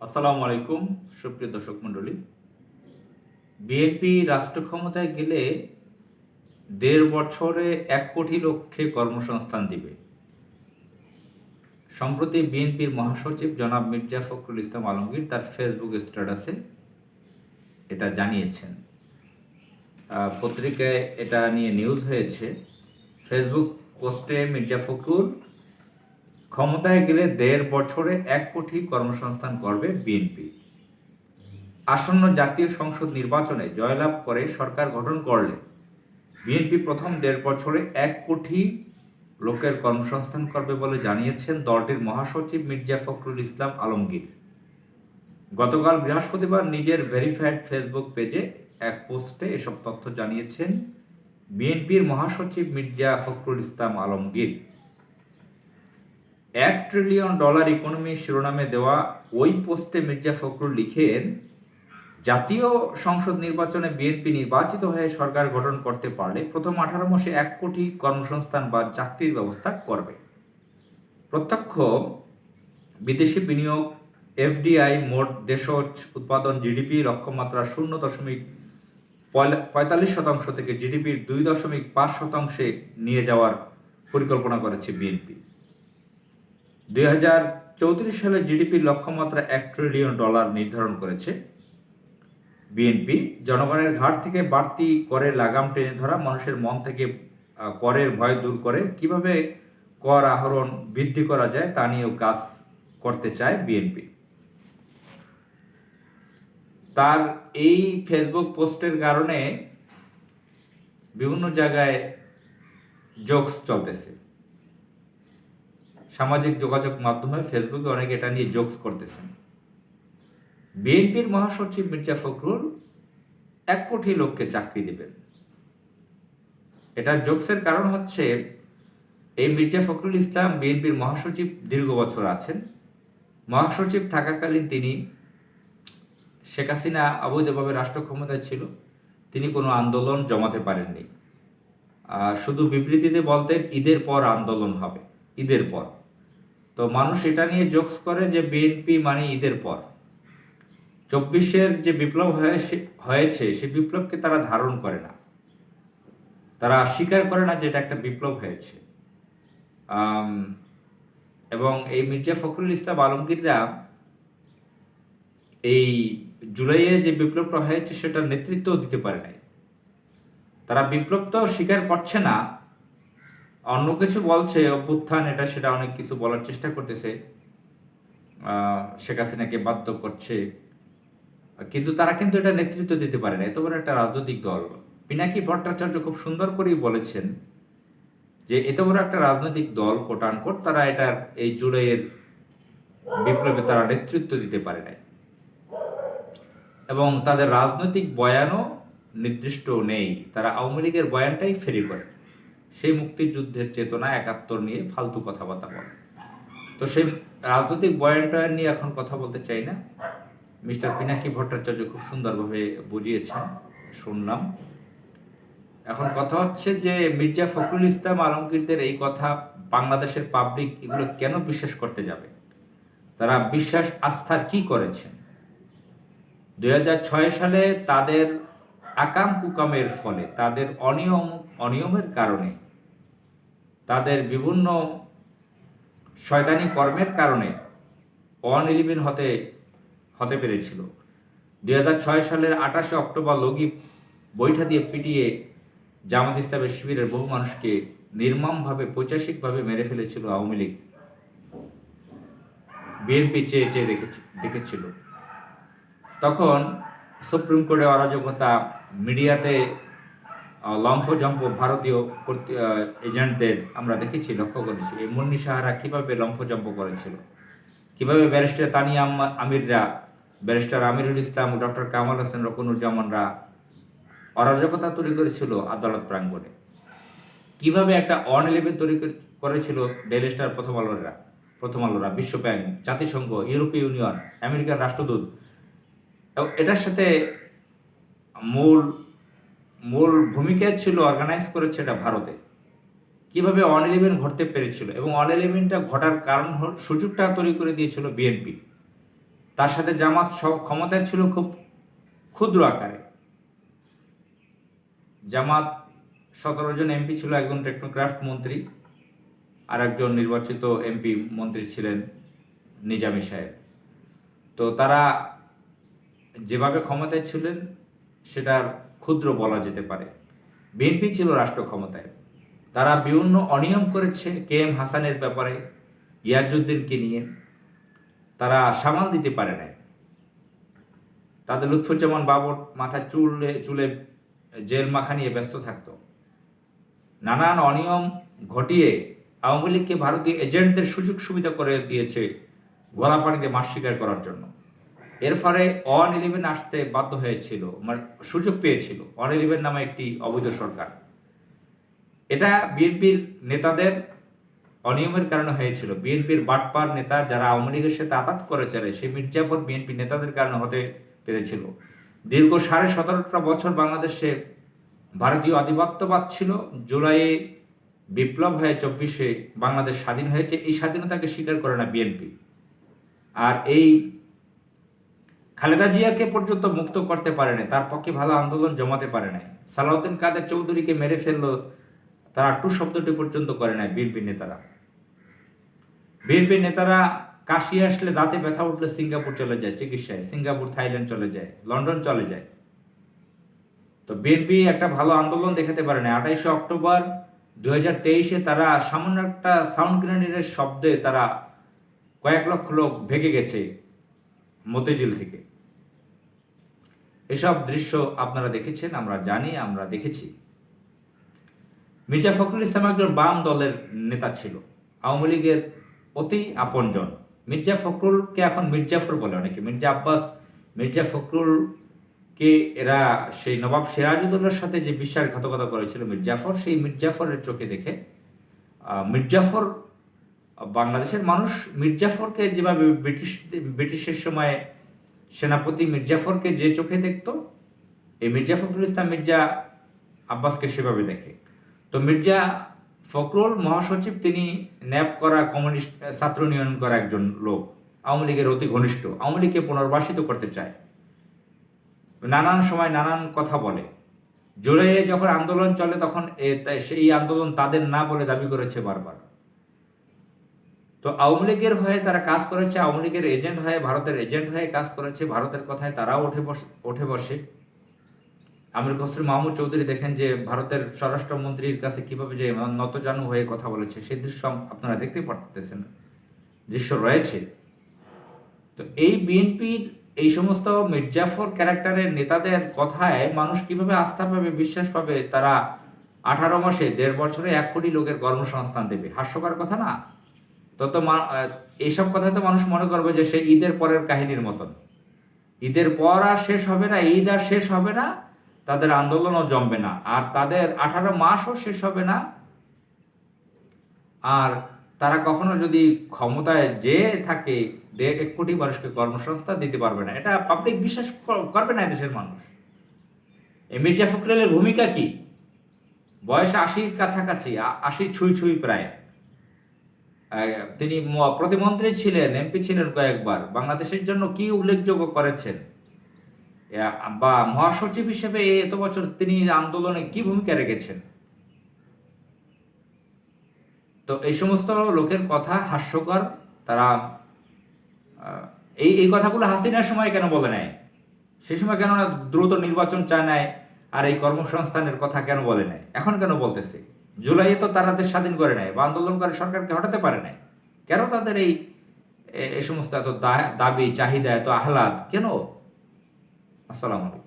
আসসালামু আলাইকুম সুপ্রিয় দর্শক মণ্ডলী। বিএনপি রাষ্ট্র ক্ষমতায় গেলে ১.৫ বছরে ১ কোটি লোককে কর্মসংস্থান দিবে। সম্প্রতি বিএনপির মহাসচিব জনাব মির্জা ফখরুল ইসলাম আলমগীর তার ফেসবুক স্ট্যাটাসে এটা জানিয়েছেন। পত্রিকায় এটা নিয়ে নিউজ হয়েছে। ফেসবুক পোস্টে মির্জা ফখরুল ক্ষমতায় গেলে ১.৫ বছরে ১ কোটি কর্মসংস্থান করবে বিএনপি। আসন্ন জাতীয় সংসদ নির্বাচনে জয়লাভ করে সরকার গঠন করলে বিএনপি প্রথম ১.৫ বছরে ১ কোটি লোকের কর্মসংস্থান করবে বলে জানিয়েছেন দলটির মহাসচিব মির্জা ফখরুল ইসলাম আলমগীর। গতকাল বৃহস্পতিবার নিজের ভেরিফাইড ফেসবুক পেজে এক পোস্টে এসব তথ্য জানিয়েছেন বিএনপির মহাসচিব মির্জা ফখরুল ইসলাম আলমগীর। $1 ট্রিলিয়ন ইকোনমি শিরোনামে দেওয়া ওই পোস্টে মির্জা ফখরুল লিখেন, জাতীয় সংসদ নির্বাচনে বিএনপি নির্বাচিত হয়ে সরকার গঠন করতে পারলে প্রথম 18 মাসে 1 কোটি কর্মসংস্থান বা চাকরির ব্যবস্থা করবে। প্রত্যক্ষ বিদেশি বিনিয়োগ এফডিআই, মোট দেশজ উৎপাদন জিডিপি লক্ষ্যমাত্রা 0.45% থেকে জিডিপির 2.5% নিয়ে যাওয়ার পরিকল্পনা করেছে বিএনপি। 2034 সালে জিডিপির লক্ষ্যমাত্রা $1 ট্রিলিয়ন নির্ধারণ করেছে বিএনপি। জনগণের ঘাট থেকে বাড়তি করের লাগাম টেনে ধরা, মানুষের মন থেকে করের ভয় দূর করে কিভাবে কর আহরণ বৃদ্ধি করা যায় তা নিয়েও কাজ করতে চায় বিএনপি। তার এই ফেসবুক পোস্টের কারণে বিভিন্ন জায়গায় জোকস চলতেছে। সামাজিক যোগাযোগ মাধ্যমে ফেসবুকে অনেকে এটা নিয়ে জোকস করতেছেন। বিএনপির মহাসচিব মির্জা ফখরুল 1 কোটি লোককে চাকরি দেবেন। এটা জোকসের কারণ হচ্ছে, এই মির্জা ফখরুল ইসলাম বিএনপির মহাসচিব দীর্ঘ বছর আছেন। মহাসচিব থাকাকালীন তিনি শেখ হাসিনা অবৈধভাবে রাষ্ট্র ক্ষমতায় ছিল, তিনি কোনো আন্দোলন জমাতে পারেননি। শুধু বিবৃতিতে বলতেন ঈদের পর আন্দোলন হবে, ঈদের পর। তো মানুষ এটা নিয়ে জোকস করে যে বিএনপি মানে ঈদের পর। 24-এর যে বিপ্লব হয়েছে সে বিপ্লবকে তারা ধারণ করে না, তারা স্বীকার করে না যে এটা একটা বিপ্লব হয়েছে। এবং এই মির্জা ফখরুল ইসলাম আলমগীররা এই জুলাইয়ে যে বিপ্লবটা হয়েছে সেটার নেতৃত্ব দিতে পারে নাই। তারা বিপ্লব তো স্বীকার করছে না, অন্য কিছু বলছে, অভ্যুত্থান এটা সেটা অনেক কিছু বলার চেষ্টা করতেছে, শেখ হাসিনাকে বাধ্য করছে, কিন্তু তারা কিন্তু এটা নেতৃত্ব দিতে পারে না। এত বড় একটা রাজনৈতিক দল। পিনাকি ভট্টাচার্য খুব সুন্দর করেই বলেছেন যে এত বড় একটা রাজনৈতিক দল কোট আনকোট, তারা এটার এই জুলাইয়ের বিপ্লবে তারা নেতৃত্ব দিতে পারে নাই এবং তাদের রাজনৈতিক বয়ানও নির্দিষ্ট নেই। তারা আওয়ামী লীগের বয়ানটাই ফেরি করে, সেই মুক্তিযুদ্ধের চেতনা 71 নিয়ে ফালতু কথাবার্তা বলে। তো সেই রাজনৈতিক বয়ানটা নিয়ে এখন কথা বলতে চাই না। মিস্টার পিনাকি ভট্টাচার্য খুব সুন্দরভাবে বুঝিয়েছেন, শুনলাম। এখন কথা হচ্ছে যে মির্জা ফখরুল ইসলাম আলমগীরদের এই কথা বাংলাদেশের পাবলিক এগুলো কেন বিশ্বাস করতে যাবে? তারা বিশ্বাস আস্থা কি করেছেন? 2006 সালে তাদের আকাম কুকামের ফলে, তাদের অনিয়মের কারণে, তাদের বিভিন্ন শয়তানি কর্মের কারণে 111 হতে পেরেছিল। 2006 সালের 28 অক্টোবর লগি বৈঠা দিয়ে পিটিয়ে জামাত ইসলামের শিবিরের বহু মানুষকে নির্মমভাবে পৈশাচিকভাবে মেরে ফেলেছিল আওয়ামী লীগ। বিএনপি চেয়ে চেয়ে দেখেছিল। তখন সুপ্রিম কোর্টে অরাজকতা, মিডিয়াতে লম্ফজম্প ভারতীয় এজেন্টদের আমরা দেখেছি, লক্ষ্য করেছি। এই মুন্নি সাহারা কীভাবে লম্ফজম্প করেছিল, কীভাবে barrister Tania আমিররা, barrister Amirul Islam, doctor Kamal Hossain, রকুনুজ্জামানরা অরাজকতা তৈরি করেছিল আদালত প্রাঙ্গণে, কিভাবে একটা 111 তৈরি করেছিল ডেইলি স্টার, প্রথম আলোরা, বিশ্ব ব্যাংক, জাতিসংঘ, ইউরোপীয় ইউনিয়ন, আমেরিকার রাষ্ট্রদূত। এটার সাথে মূল ভূমিকা ছিল, অর্গানাইজ করেছে এটা ভারতে। কিভাবে 111 ঘটতে পেরেছিল এবং 111টা ঘটার কারণ সুযোগটা তৈরি করে দিয়েছিল বিএনপি। তার সাথে জামাত সব ক্ষমতায় ছিল খুব ক্ষুদ্র আকারে। জামাত 17 জন এমপি ছিল, একজন টেকনোক্রাফট মন্ত্রী, আর একজন নির্বাচিত এমপি মন্ত্রী ছিলেন নিজামী সাহেব। তো তারা যেভাবে ক্ষমতায় ছিলেন সেটার ক্ষুদ্র বলা যেতে পারে। বিএনপি ছিল রাষ্ট্র ক্ষমতায়, তারা বিভিন্ন অনিয়ম করেছে KM হাসানের ব্যাপারে, ইয়াজউদ্দিনকে নিয়ে তারা সামাল দিতে পারে নাই। তাদের লুৎফুজ্জামান বাবর মাথায় চুলে জেল মাখা নিয়ে ব্যস্ত থাকতো। নানান অনিয়ম ঘটিয়ে আওয়ামী লীগকে ভারতীয় এজেন্টদের সুযোগ সুবিধা করে দিয়েছে গলা পানিতে মাছ শিকার করার জন্য। এর ফলে অন-11 আসতে বাধ্য হয়েছিল, মানে সুযোগ পেয়েছিল অন-11 নামে একটি অবৈধ সরকার। এটা বিএনপির নেতাদের অনিয়মের কারণে হয়েছিল। বিএনপির বাটপার নেতা যারা আওয়ামী লীগের সাথে আঘাত করে চলে, সেই মির্জাফর বিএনপি নেতাদের কারণে হতে পেরেছিল। দীর্ঘ 17.5টা বছর বাংলাদেশে ভারতীয় আধিপত্যবাদ ছিল। জুলাইয়ে বিপ্লব হয়ে 24-এ বাংলাদেশ স্বাধীন হয়েছে। এই স্বাধীনতাকে স্বীকার করে না বিএনপি। আর এই খালেদা জিয়াকে পর্যন্ত মুক্ত করতে পারে নাই, তার পক্ষে ভালো আন্দোলন জমাতে পারে নাই। সালাউদ্দিন কাদের চৌধুরীকে মেরে ফেললো, তারা টু শব্দটি পর্যন্ত করে নাই বিএনপি নেতারা। বিএনপি নেতারা কাশি আসলে, দাঁতে ব্যথা উঠলে সিঙ্গাপুর চলে যায় চিকিৎসায়, সিঙ্গাপুর, থাইল্যান্ড চলে যায়, লন্ডন চলে যায়। তো বিএনপি একটা ভালো আন্দোলন দেখাতে পারে না। 28 অক্টোবর 2023-এ তারা সামান্য একটা সাউন্ড গ্রেনেডের শব্দে তারা কয়েক লক্ষ লোক ভেগে গেছে মতিঝিল থেকে। এসব দৃশ্য আপনারা দেখেছেন, আমরা জানি, আমরা দেখেছি। মির্জা ফখরুল ইসলাম একজন বাম দলের নেতা ছিল, আওয়ামী লীগের অতি আপনজন। মির্জা ফখরুলকে এখন মির্জাফর বলে অনেকে। মির্জা আব্বাস, মির্জা ফখরুলকে এরা সেই নবাব সিরাজউদ্দৌলার সাথে যে বিশ্বাসঘাতকতা করেছিল মির্জাফর, সেই মির্জাফরের চোখে দেখে মির্জাফর, বাংলাদেশের মানুষ মির্জাফরকে যেভাবে ব্রিটিশের সময় সেনাপতি মির্জাফরকে যে চোখে দেখত, এই মির্জা ফখরুল ইসলাম মির্জা আব্বাসকে সেভাবে দেখে। তো মির্জা ফখরুল মহাসচিব, তিনি ন্যাপ করা, কমিউনিস্ট ছাত্র ইউনিয়ন করা একজন লোক, আওয়ামী লীগের অতি ঘনিষ্ঠ, আওয়ামী লীগকে পুনর্বাসিত করতে চায়, নানান সময় নানান কথা বলে। জুলাইয়ে যখন আন্দোলন চলে তখন সেই আন্দোলন তাদের না বলে দাবি করেছে বারবার। তো আওয়ামী লীগের হয়ে তারা কাজ করেছে, আওয়ামী লীগের এজেন্ট হয়ে, ভারতের এজেন্ট হয়ে কাজ করেছে, ভারতের কথায় তারাও উঠে বসে। আমির খসরু মাহমুদ চৌধুরী দেখেন যে ভারতের স্বরাষ্ট্রমন্ত্রীর কাছে কিভাবে যে নতজানু হয়ে কথা বলেছে, সেই দৃশ্য আপনারা দেখতে পারতেছেন, দৃশ্য রয়েছে। তো এই বিএনপির এই সমস্ত মির্জাফর ক্যারেক্টারের নেতাদের কথায় মানুষ কিভাবে আস্থা পাবে, বিশ্বাস পাবে? তারা 18 মাসে 1.5 বছরে 1 কোটি লোকের কর্মসংস্থান দেবে। হাস্যকর কথা না? এইসব কথা তো মানুষ মনে করবে যে সে ঈদের পরের কাহিনীর মতন। ঈদের পর আর শেষ হবে না, ঈদ আর শেষ হবে না, তাদের আন্দোলনও জমবে না, আর তাদের 18 মাসও শেষ হবে না, আর তারা কখনো যদি ক্ষমতায় যে থাকে 1.5 কোটি মানুষকে কর্মসংস্থান দিতে পারবে না। এটা পাবলিক বিশ্বাস করবে না দেশের মানুষ। এই মির্জা ফখরুলের ভূমিকা কি? বয়স 80-র কাছাকাছি, 80 ছুঁই প্রায়। তিনি প্রতিমন্ত্রী ছিলেন, এমপি ছিলেন কয়েকবার। বাংলাদেশের জন্য কি উল্লেখযোগ্য করেছেন, বা মহাসচিব হিসেবে এত বছর তিনি আন্দোলনে কি ভূমিকা রেখেছেন? তো এই সমস্ত লোকের কথা হাস্যকর। তারা এই কথাগুলো হাসিনার সময় কেন বলে নেয়? সেই সময় কেন দ্রুত নির্বাচন চায় নেয়, আর এই কর্মসংস্থানের কথা কেন বলে নেয়? এখন কেন বলতেছে? জুলাইয়ে তো তারা দেশ স্বাধীন করে নেয় বা আন্দোলন করে সরকারকে হটাতে পারে নাই। কেন তাদের এই সমস্ত এত দাবি, চাহিদা, এত আহ্লাদ কেন? আসসালামু আলাইকুম।